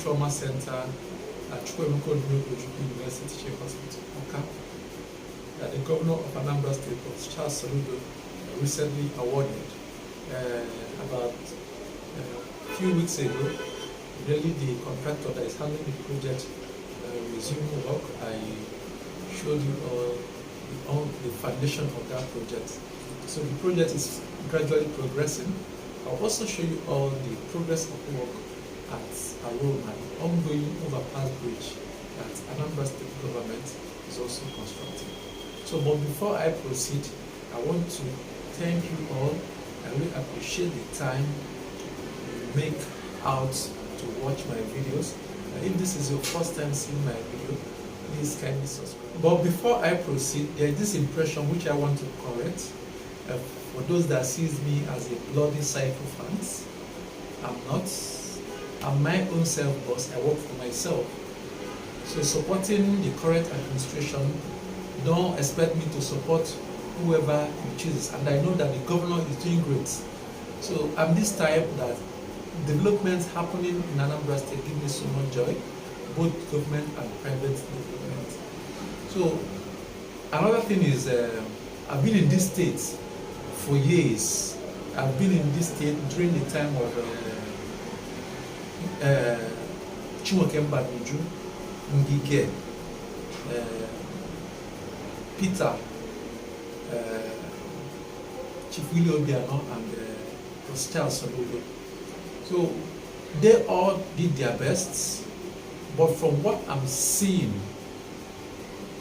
trauma center at University Teaching Hospital, Awka, that the governor of Anambra State, Charles Soludo, recently awarded. About a few weeks ago, really the contractor that is handling the project resumed work. I showed you all the foundation of that project. So the project is gradually progressing. I'll also show you all the progress of work at Aroma, the ongoing overpass bridge that Anambra State government is also constructing. So, but before I proceed, I want to thank you all. I really appreciate the time you make out to watch my videos. If this is your first time seeing my video, please kindly subscribe. But before I proceed, there is this impression which I want to correct. For those that sees me as a bloody cycle fans, I'm not. I'm my own self-boss. I work for myself. So supporting the current administration, don't expect me to support whoever you choose. And I know that the governor is doing great. So I'm this type that developments happening in Anambra State give me so much joy, both government and private development. So another thing is, I've been in this state for years. I've been in this state during the time of Chimokemba Nuju, Ngige, Peter, Chief Willie Obiano, and Charles Soludo. So they all did their best, but from what I'm seeing,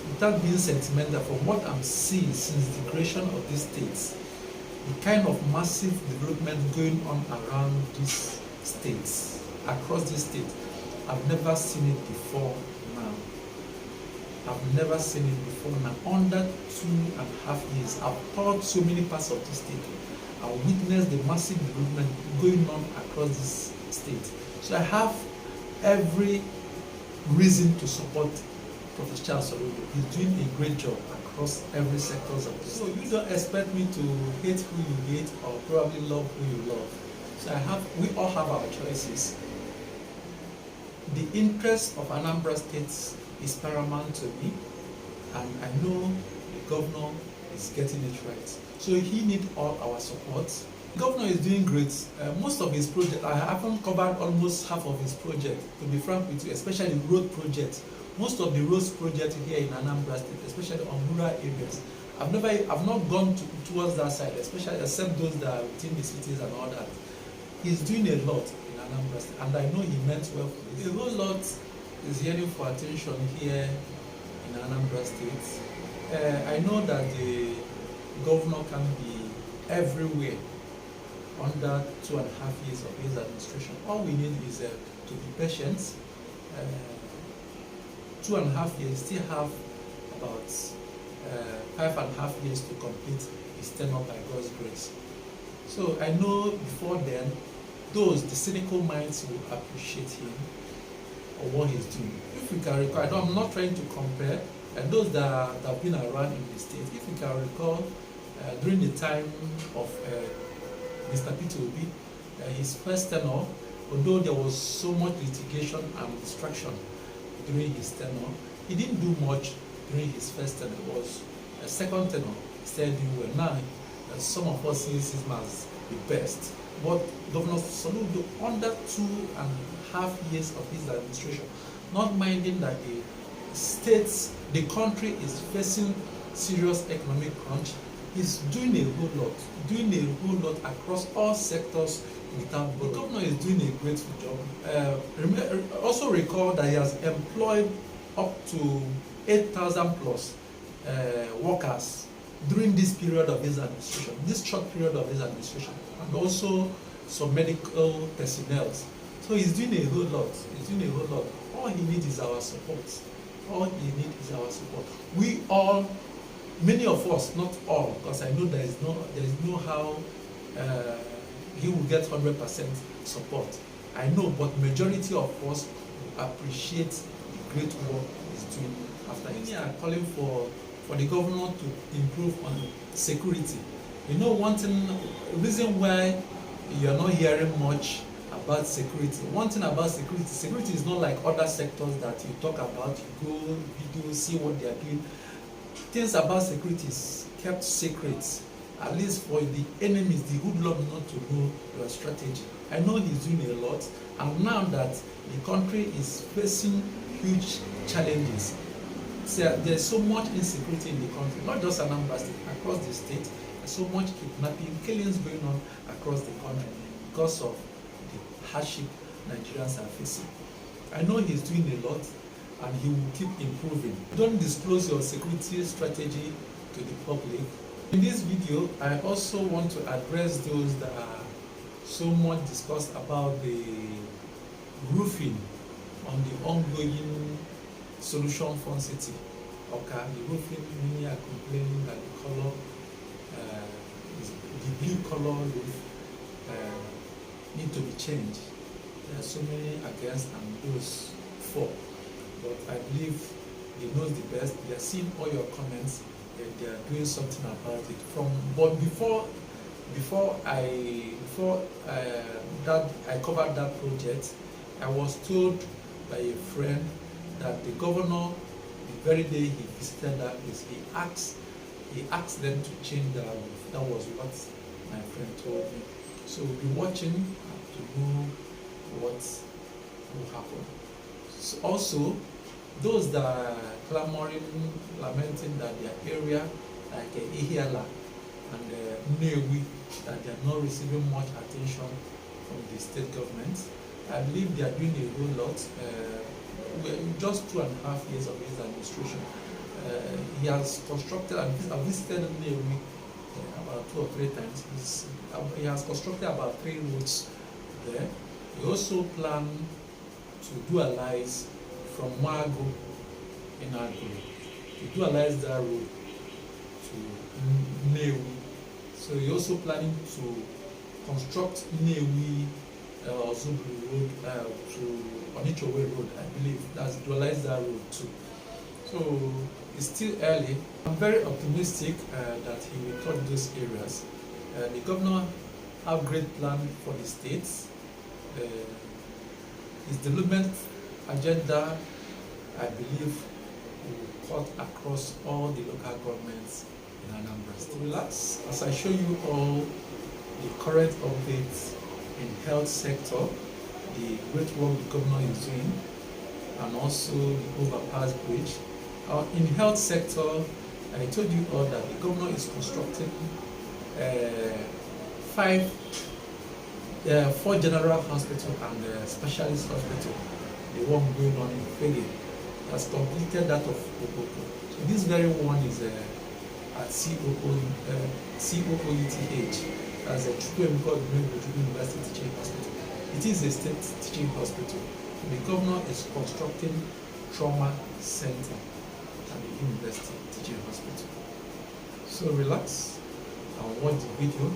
without being sentimental, from what I'm seeing since the creation of these states, the kind of massive development going on around these states, across this state, I've never seen it before now. I've never seen it before now. Under 2.5 years, I've toured so many parts of this state. I witnessed the massive development going on across this state. So I have every reason to support Professor Charles Soludo. He's doing a great job across every sector of this. So you don't expect me to hate who you hate or probably love who you love. So we all have our choices. The interest of Anambra State is paramount to me, and I know the governor is getting it right. So he needs all our support. The governor is doing great. Most of his projects, I haven't covered almost half of his project, to be frank with you, especially road projects. Most of the roads projects here in Anambra State, especially on rural areas, I've not gone towards that side, especially except those that are within the cities and all that. He's doing a lot in Anambra State, and I know he meant well for it. A whole lot is yearning for attention here in Anambra State. I know that the governor can be everywhere under 2.5 years of his administration. All we need is to be patient. 2.5 years, still have about 5.5 years to complete his tenure by God's grace. So I know before then, the cynical minds will appreciate him or what he's doing. If we can recall, I'm not trying to compare, and those that have been around in the state, if we can recall, during the time of Mr. Peter Obi, his first tenure, although there was so much litigation and distraction during his tenure, he didn't do much during his first tenure. It was a second tenure, he started doing well. Now, some of us see him as the best. But Governor Soludo, under 2.5 years of his administration, not minding that the country is facing serious economic crunch, is doing a whole lot across all sectors without borrowing. The governor is doing a great job. Also recall that he has employed up to 8,000 plus workers during this period of his administration, this short period of his administration, and also some medical personnel. So he's doing a whole lot. All he needs is our support. We all, many of us, not all, because I know there is no how he will get 100% support. I know, but majority of us will appreciate the great work he's doing after his time. I'm calling for the governor to improve on security. You know, one thing, reason why you're not hearing much about security. One thing about security is not like other sectors that you talk about, you go video, see what they are doing. Things about security is kept secret, at least for the enemies, the hoodlum, not to know your strategy. I know he's doing a lot, and now that the country is facing huge challenges, so there's so much insecurity in the country, not just Anambra State, across the state. There's so much kidnapping, killings going on across the country because of the hardship Nigerians are facing. I know he's doing a lot, and he will keep improving. Don't disclose your security strategy to the public. In this video, I also want to address those that are so much discussed about the roofing on the ongoing Solution Fund City. Okay, the roofing, many are complaining that the color, the blue color roof need to be changed. There are so many against and those for, but I believe they know the best. They are seeing all your comments and they are doing something about it. But before I covered that project, I was told by a friend that the governor, the very day he visited that place, he asked them to change the roof. That was what my friend told me. So we'll be watching to know what will happen. So also, those that are clamoring, lamenting that their area, like Ihiala and Nnewi, that they are not receiving much attention from the state government, I believe they are doing a whole lot. We're just 2.5 years of his administration. He has constructed, and I visited Nnewi about 2 or 3 times. He has constructed about 3 roads there. He also planned to dualize from Mago in Agro, to dualize that road to Nnewi. So he also planning to construct Nnewi Zubri Road to Onichowe Road, I believe. That's dualize that road too. So it's still early. I'm very optimistic that he will touch those areas. The governor have great plan for the states. His development agenda, I believe, will cut across all the local governments in Anambra State. Relax as I show you all the current updates in health sector, the great work the governor is doing, and also the overpass bridge. In health sector, I told you all that the governor is constructing 4 general hospital and specialist hospital. The one going on in Fege has completed that of Okoko. So this very one is at COOETH, as a University Teaching Hospital. It is a state teaching hospital. The governor is constructing trauma center at the University Teaching Hospital. So relax and watch the video.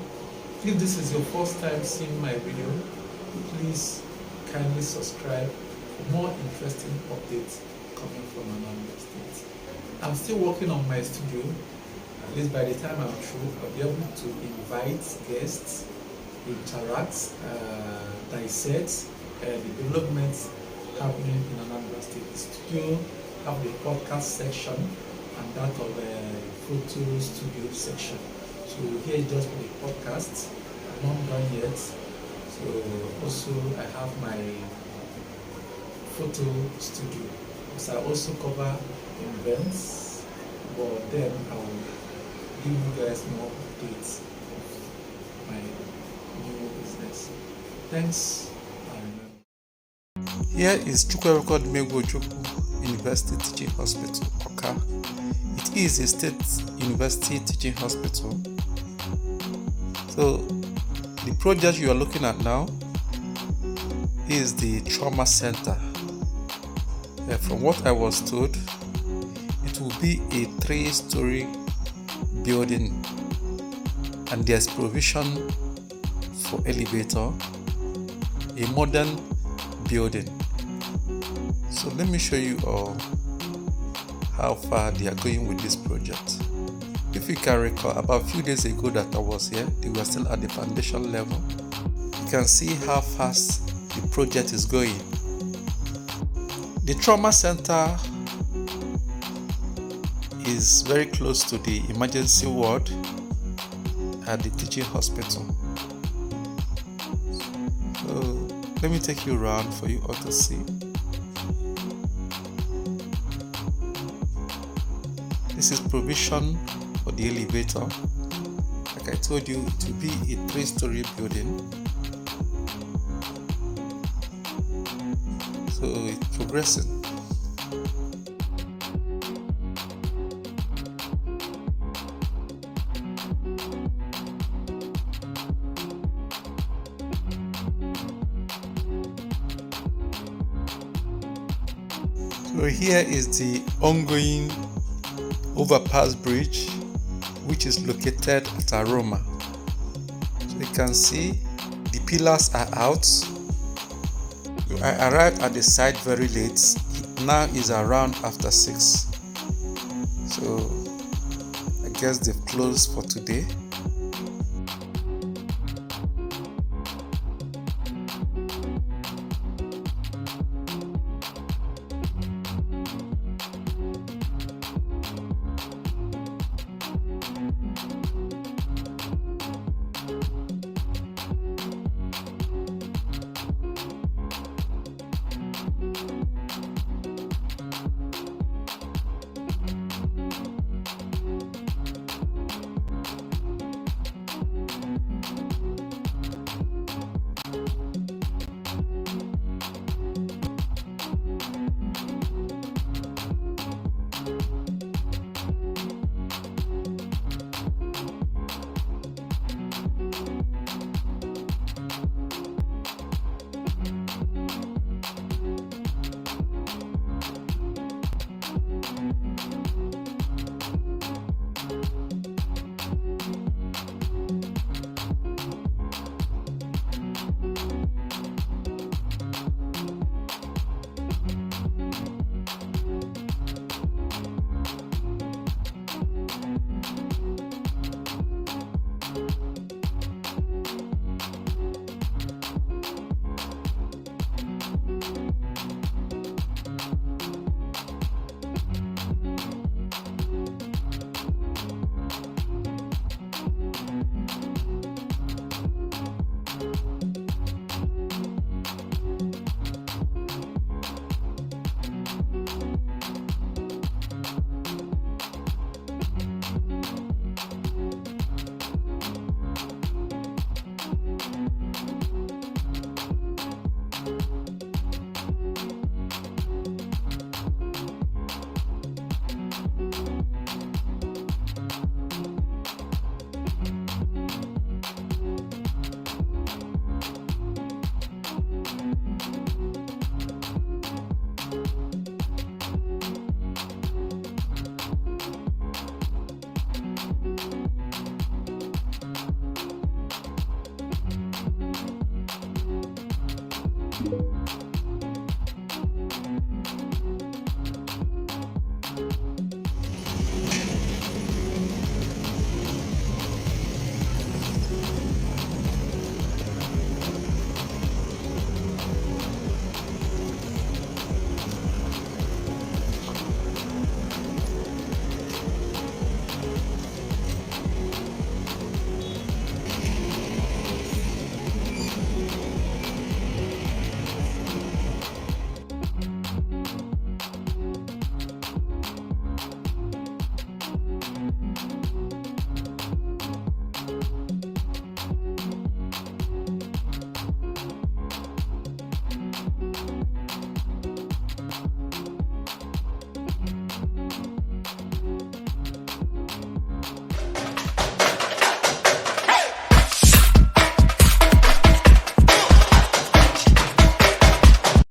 If this is your first time seeing my video, please kindly subscribe for more interesting updates coming from Anambra State. I'm still working on my studio. At least by the time I'm through, I'll be able to invite guests, interact, dissect the developments happening in Anambra State. The studio have the podcast section and that of the photo studio section. So here is just for the podcast. I'm not done yet. So also I have my photo studio. So I also cover events, but then I will give you guys more updates of my new business. Thanks. Here is Chukwuemeka Odumegwu University Teaching Hospital, Awka. It is a state university teaching hospital. So the project you are looking at now is the trauma center. From what I was told, it will be a 3-story building and there's provision for elevator, a modern building. So let me show you all how far they are going with this project. If you can recall, about a few days ago that I was here, they were still at the foundation level. You can see how fast the project is going. The trauma center is very close to the emergency ward at the teaching hospital. So let me take you around for you all to see. This is provision for the elevator. Like I told you, it will be a 3-story building. So it's progressing. So here is the ongoing overpass bridge, which is located at Aroma. So you can see the pillars are out. I arrived at the site very late. It now is around after 6. So I guess they've closed for today.